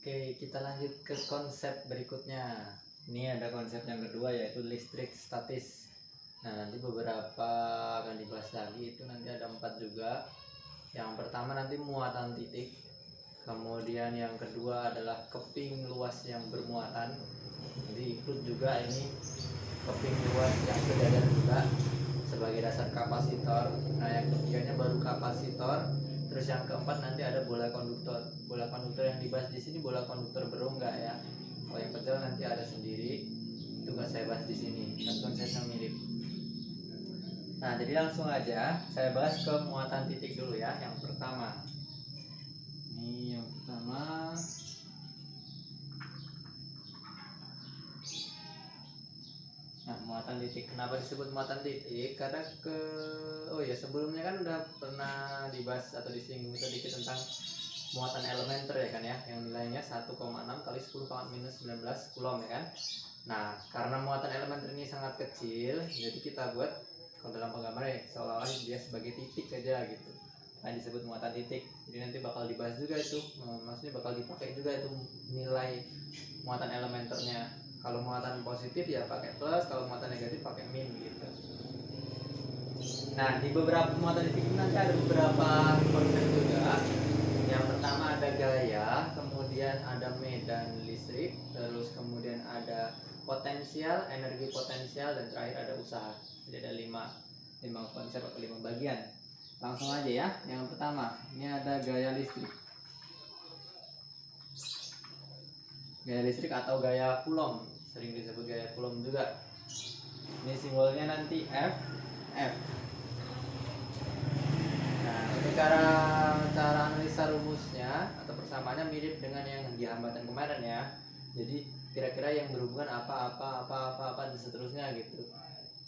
Oke, kita lanjut ke konsep berikutnya. Ini ada konsep yang kedua yaitu listrik statis. Nah, nanti beberapa akan dibahas lagi, itu nanti ada 4 juga. Yang pertama nanti muatan titik. Kemudian yang kedua adalah keping luas yang bermuatan. Jadi ikut juga ini keping luas yang berada juga sebagai dasar kapasitor. Nah, yang ketiganya baru kapasitor. Terus yang keempat nanti ada bola konduktor. Bola konduktor yang dibahas di sini bola konduktor baru enggak ya? Kalau yang kecil nanti ada sendiri. Itu enggak saya bahas di sini. Kan konsepnya mirip. Nah, jadi langsung aja saya bahas ke muatan titik dulu ya. Yang pertama. Ini yang pertama. Nah, muatan titik. Kenapa disebut muatan titik? Karena sebelumnya kan udah pernah dibahas atau disinggung sedikit tentang muatan elementer ya kan ya, yang nilainya 1,6 kali 10 pangkat minus 19 coulomb ya kan. Nah, karena muatan elementer ini sangat kecil, jadi kita buat kalau dalam penggambaran seolah-olah dia sebagai titik aja gitu. Nah, disebut muatan titik. Jadi nanti bakal dibahas juga itu, maksudnya bakal dipakai juga itu nilai muatan elementernya. Kalau muatan positif ya pakai plus, kalau muatan negatif pakai min gitu. Nah, di beberapa muatan titik nanti ada beberapa konsep juga. Yang pertama ada gaya, kemudian ada medan listrik, terus kemudian ada potensial, energi potensial, dan terakhir ada usaha. Jadi ada 5 konsep atau 5 bagian. Langsung aja ya. Yang pertama, ini ada gaya listrik. Gaya listrik atau gaya Coulomb, sering disebut gaya Coulomb juga. Ini simbolnya nanti F. Nah, untuk cara analisa rumusnya atau persamaannya mirip dengan yang di hambatan kemarin ya. Jadi kira-kira yang berhubungan apa dan seterusnya gitu.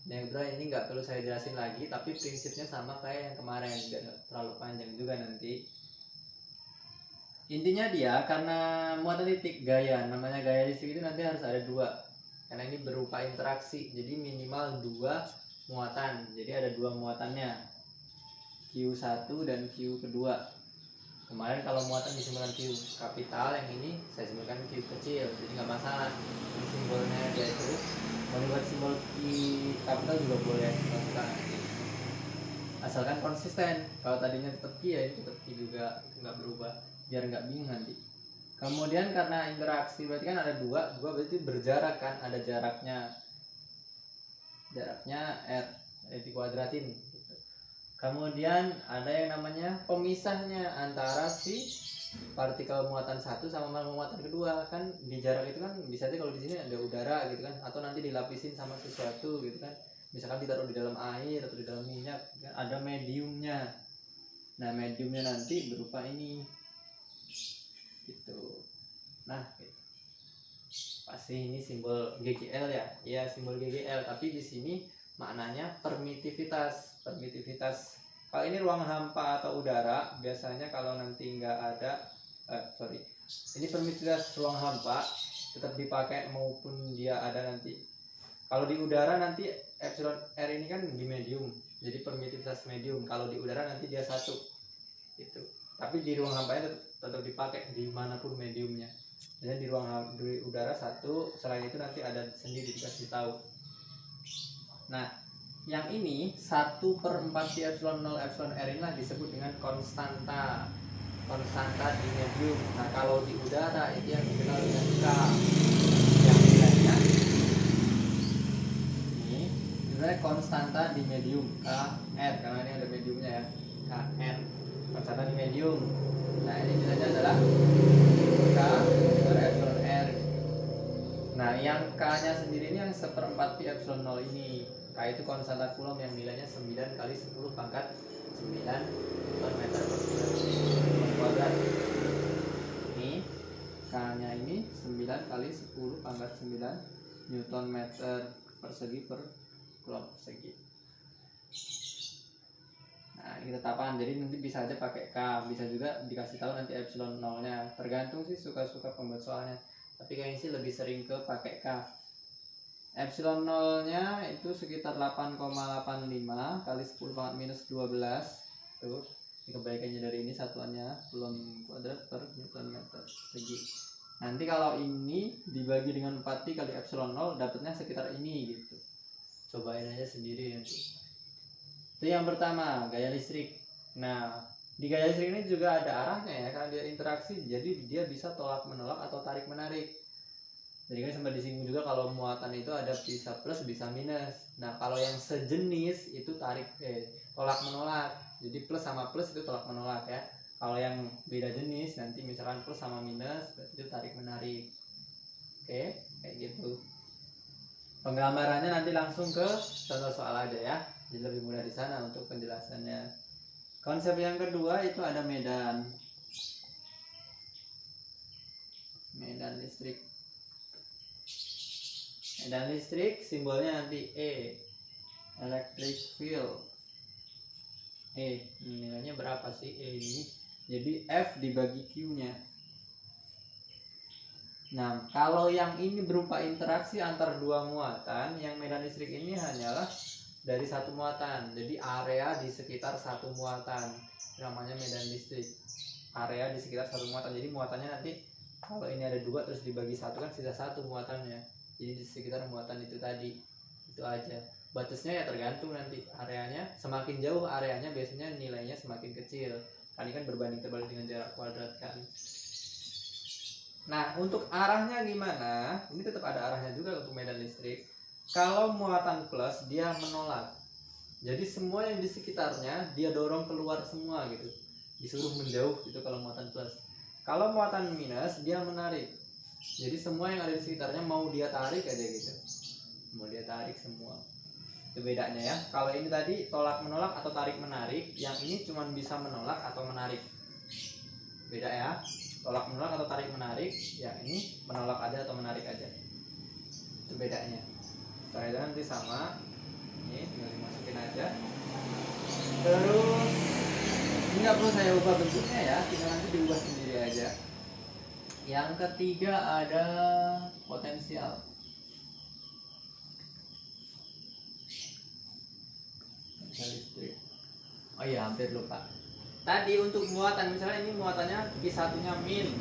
Yang kedua ini nggak perlu saya jelasin lagi, tapi prinsipnya sama kayak yang kemarin, biar nggak terlalu panjang juga nanti. Intinya dia karena muatan titik gaya, namanya gaya listrik itu nanti harus ada 2, karena ini berupa interaksi, jadi minimal 2 muatan. Jadi ada 2 muatannya, Q1 dan Q kedua. Kemarin kalau muatan disimbolkan Q kapital, yang ini saya simbolkan Q kecil, jadi nggak masalah. Ini simbolnya dia itu mau dibuat simbol Q kapital juga boleh, asalkan konsisten. Kalau tadinya tetap Q ya ini tetap Q juga, nggak berubah, biar nggak bingung nanti. Kemudian karena interaksi berarti kan ada 2 berarti berjarak kan, ada jaraknya R, dikuadratin gitu. Kemudian ada yang namanya pemisahnya antara si partikel muatan 1 sama muatan kedua. Kan di jarak itu kan bisa aja kalau di sini ada udara gitu kan, atau nanti dilapisin sama sesuatu gitu kan, misalkan ditaruh di dalam air atau di dalam minyak kan, ada mediumnya. Nah, mediumnya nanti berupa ini gitu. Nah, gitu. Pasti ini simbol GGL ya. Iya, simbol GGL, tapi di sini maknanya permitivitas. Kalau ini ruang hampa atau udara, biasanya kalau nanti nggak ada ini permitivitas ruang hampa tetap dipakai maupun dia ada nanti. Kalau di udara nanti epsilon R ini kan di medium, jadi permitivitas medium. Kalau di udara nanti dia 1 gitu. Tapi di ruang hampanya tetap dipakai dimanapun mediumnya. Jadi di udara 1, selain itu nanti ada sendiri dikasih tahu. Nah, yang ini 1/4 pi epsilon 0 epsilon R inilah disebut dengan konstanta di medium. Nah, kalau di udara itu yang dikenal dengan K, yang nilainya ini sebenarnya konstanta di medium KR, karena ini ada mediumnya ya, KR, konstanta di medium. Nah, ini nilainya adalah K per epsilon R. Nah, yang K nya sendiri ini yang 1/4 pi epsilon 0 ini. K itu konstanta Coulomb yang nilainya 9 kali 10 pangkat 9 Newton meter per kuadrat. Ini K nya ini 9 kali 10 pangkat 9 Newton meter persegi per Coulomb persegi. Nah, ini tetapan, jadi nanti bisa aja pakai K, bisa juga dikasih tahu nanti epsilon 0 nya, tergantung sih suka-suka pembuat soalnya, tapi kayaknya sih lebih sering ke pakai K. Epsilon 0 nya itu sekitar 8,85 kali 10 pangkat minus 12 tuh, ini kebalikannya dari ini, satuannya Coulomb kuadrat per Newton meter persegi. Nanti kalau ini dibagi dengan 4pi kali epsilon 0 dapatnya sekitar ini gitu. Cobain aja sendiri nanti. Itu yang pertama, gaya listrik. Nah, di gaya listrik ini juga ada arahnya ya, karena dia interaksi, jadi dia bisa tolak menolak atau tarik menarik. Jadi kan sempat disinggung juga kalau muatan itu ada bisa plus bisa minus. Nah, kalau yang sejenis itu tolak menolak. Jadi plus sama plus itu tolak menolak ya. Kalau yang beda jenis nanti misalkan plus sama minus berarti itu tarik menarik. Oke, kayak gitu. Penggambarannya nanti langsung ke contoh soal aja ya. Jadi lebih mudah di sana untuk penjelasannya. Konsep yang kedua itu ada medan. Medan listrik. Medan listrik simbolnya nanti E. Electric field. Nilainya berapa sih E ini? Jadi F dibagi Q-nya. Nah, kalau yang ini berupa interaksi antar dua muatan, yang medan listrik ini hanyalah dari satu muatan. Jadi area di sekitar satu muatan namanya medan listrik. Area di sekitar satu muatan. Jadi muatannya nanti kalau ini ada 2 terus dibagi 1 kan sisa 1 muatannya. Jadi di sekitar muatan itu tadi. Itu aja. Batasnya ya tergantung nanti areanya. Semakin jauh areanya biasanya nilainya semakin kecil. Ini kan berbanding terbalik dengan jarak kuadrat kan. Nah, untuk arahnya gimana? Ini tetap ada arahnya juga untuk medan listrik. Kalau muatan plus dia menolak. Jadi semua yang di sekitarnya dia dorong keluar semua gitu. Disuruh menjauh gitu kalau muatan plus. Kalau muatan minus dia menarik. Jadi semua yang ada di sekitarnya mau dia tarik aja gitu. Mau dia tarik semua. Itu bedanya ya. Kalau ini tadi tolak menolak atau tarik menarik, yang ini cuma bisa menolak atau menarik. Beda ya. Tolak menolak atau tarik menarik, yang ini menolak aja atau menarik aja. Itu bedanya. Setelah itu nanti sama. Ini tinggal dimasukin aja. Terus ini nggak perlu saya ubah bentuknya ya, tinggal nanti diubah sendiri aja. Yang ketiga ada potensial. Listrik. Oh iya, hampir lupa. Tadi untuk muatan misalnya ini muatannya Q1-nya min.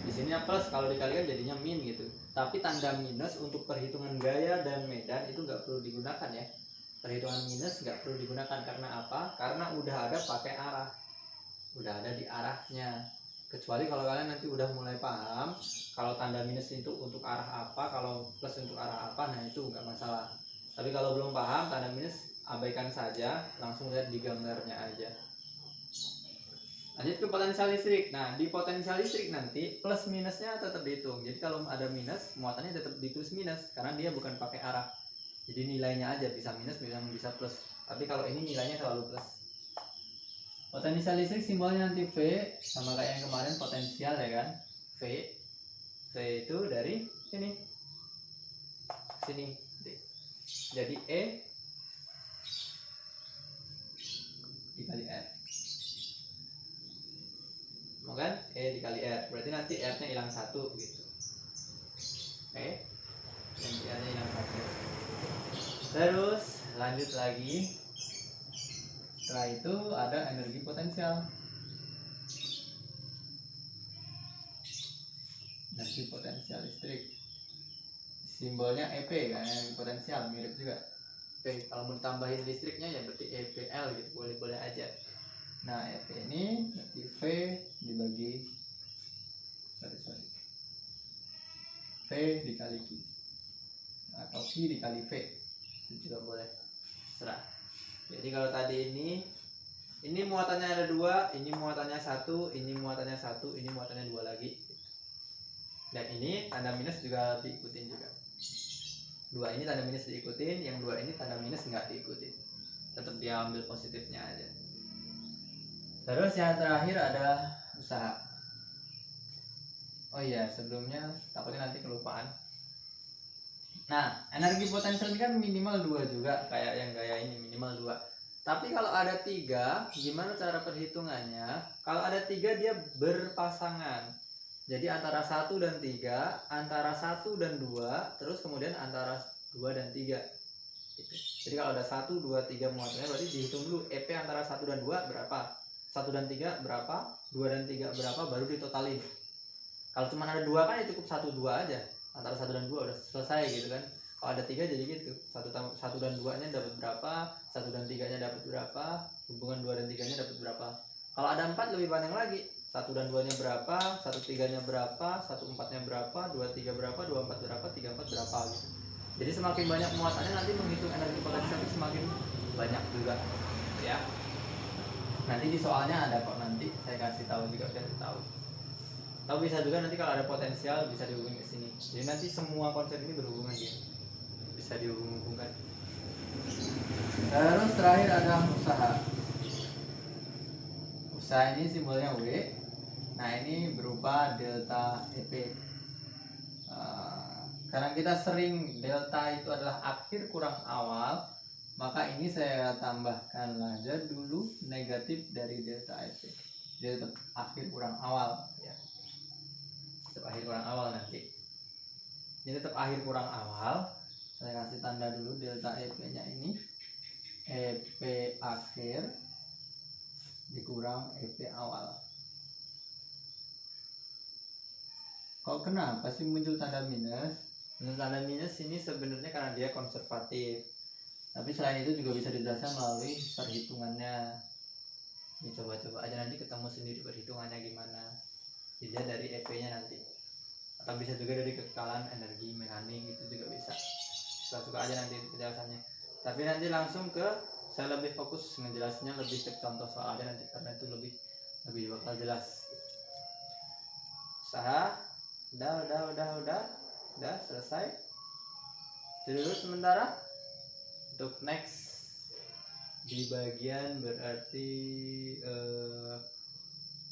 Di sini plus, kalau dikalikan jadinya min gitu. Tapi tanda minus untuk perhitungan gaya dan medan itu nggak perlu digunakan ya. Perhitungan minus nggak perlu digunakan karena apa? Karena udah ada pakai arah. Udah ada di arahnya. Kecuali kalau kalian nanti udah mulai paham kalau tanda minus itu untuk arah apa, kalau plus untuk arah apa, nah itu nggak masalah. Tapi kalau belum paham tanda minus, abaikan saja, langsung lihat di gambarnya aja. Lanjut ke potensial listrik. Nah, di potensial listrik nanti plus minusnya tetap dihitung. Jadi kalau ada minus, muatannya tetap ditulis minus karena dia bukan pakai arah. Jadi nilainya aja bisa minus, bisa plus. Tapi kalau ini nilainya selalu plus. Potensial listrik simbolnya nanti V, sama kayak yang kemarin potensial ya kan. V itu dari sini jadi E dikali R, mau kan? E dikali R berarti nanti R nya hilang 1 gitu. Nanti R nya hilang 1. Terus lanjut lagi. Setelah itu ada energi potensial. Energi potensial listrik simbolnya EP kan, energi potensial mirip juga. Kalau mau tambahin listriknya ya berarti EPL gitu, boleh-boleh aja. Nah, EP ini berarti V dibagi V dikali Q atau Q dikali V itu juga boleh, serah. Jadi kalau tadi ini muatannya ada 2, ini muatannya 1, ini muatannya 1, ini muatannya 2 lagi. Dan ini tanda minus juga diikutin juga. 2 ini tanda minus diikutin, yang 2 ini tanda minus nggak diikutin. Tetap dia ambil positifnya aja. Terus yang terakhir ada usaha. Oh iya, sebelumnya takutnya nanti kelupaan. Nah, energi potensial ini kan minimal 2 juga, kayak yang gaya ini minimal 2. Tapi kalau ada 3, gimana cara perhitungannya? Kalau ada 3 dia berpasangan. Jadi antara 1 dan 3, antara 1 dan 2, terus kemudian antara 2 dan 3. Gitu. Jadi kalau ada 1, 2, 3 muatannya berarti dihitung dulu EP antara 1 dan 2 berapa? 1 dan 3 berapa? 2 dan 3 berapa? Baru ditotalin. Kalau cuma ada 2 kan ya cukup 1 2 aja, antara 1 dan 2 udah selesai gitu kan. Kalau ada 3 jadi gitu, 1 dan 2 nya dapat berapa, 1 dan 3 nya dapat berapa, hubungan 2 dan 3 nya dapat berapa. Kalau ada 4 lebih banyak lagi, 1 dan 2 nya berapa, 1 3 nya berapa, 1 4 nya berapa, 2 3 berapa, 2 4 berapa, 3 4 berapa gitu. Jadi semakin banyak muatannya nanti menghitung energi potensial itu semakin banyak juga ya. Nanti di soalnya ada kok, nanti saya kasih tahu juga biar tahu. Tahu bisa juga nanti kalau ada potensial bisa dihubungin ke sini. Jadi nanti semua konsep ini berhubungan gitu. Bisa dihubung-hubungkan. Terus terakhir ada usaha. Usaha ini simbolnya W. Nah, ini berupa delta EP. Karena kita sering delta itu adalah akhir kurang awal, maka ini saya tambahkan aja dulu negatif dari delta EP. Dia tetap akhir kurang awal ya. Tetap akhir kurang awal nanti. Ini tetap akhir kurang awal. Saya kasih tanda dulu delta EP-nya ini. EP akhir dikurang EP awal. Kok kenapa sih muncul tanda minus? Tanda minus ini sebenarnya karena dia konservatif. Tapi selain itu juga bisa dijelaskan melalui perhitungannya. Ini coba-coba aja nanti ketemu sendiri perhitungannya gimana. Dilihat dari EP-nya nanti. Atau bisa juga dari kekekalan energi mekanik, itu juga bisa. Suka-suka aja nanti penjelasannya. Tapi nanti langsung ke, saya lebih fokus ngejelasinnya lebih ke contoh soal aja nanti, karena itu lebih bakal jelas. Usaha udah selesai. Jadi dulu sementara untuk next di bagian berarti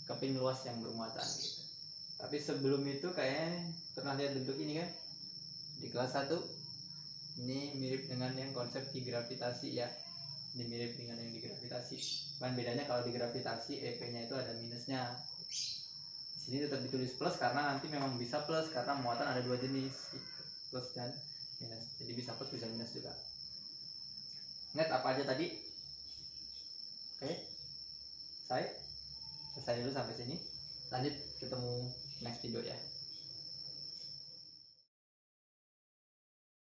keping luas yang bermuatan gitu. Tapi sebelum itu kayaknya pernah lihat bentuk ini kan di kelas 1. Ini mirip dengan yang konsep di gravitasi ya. Ini mirip dengan yang di gravitasi. Cuman bedanya kalau di gravitasi EP-nya itu ada minusnya. Di sini tetap ditulis plus karena nanti memang bisa plus karena muatan ada 2 jenis gitu. Plus dan minus. Jadi bisa plus bisa minus juga. Ingat apa aja tadi? Oke. Selesai dulu sampai sini. Lanjut ketemu next video ya.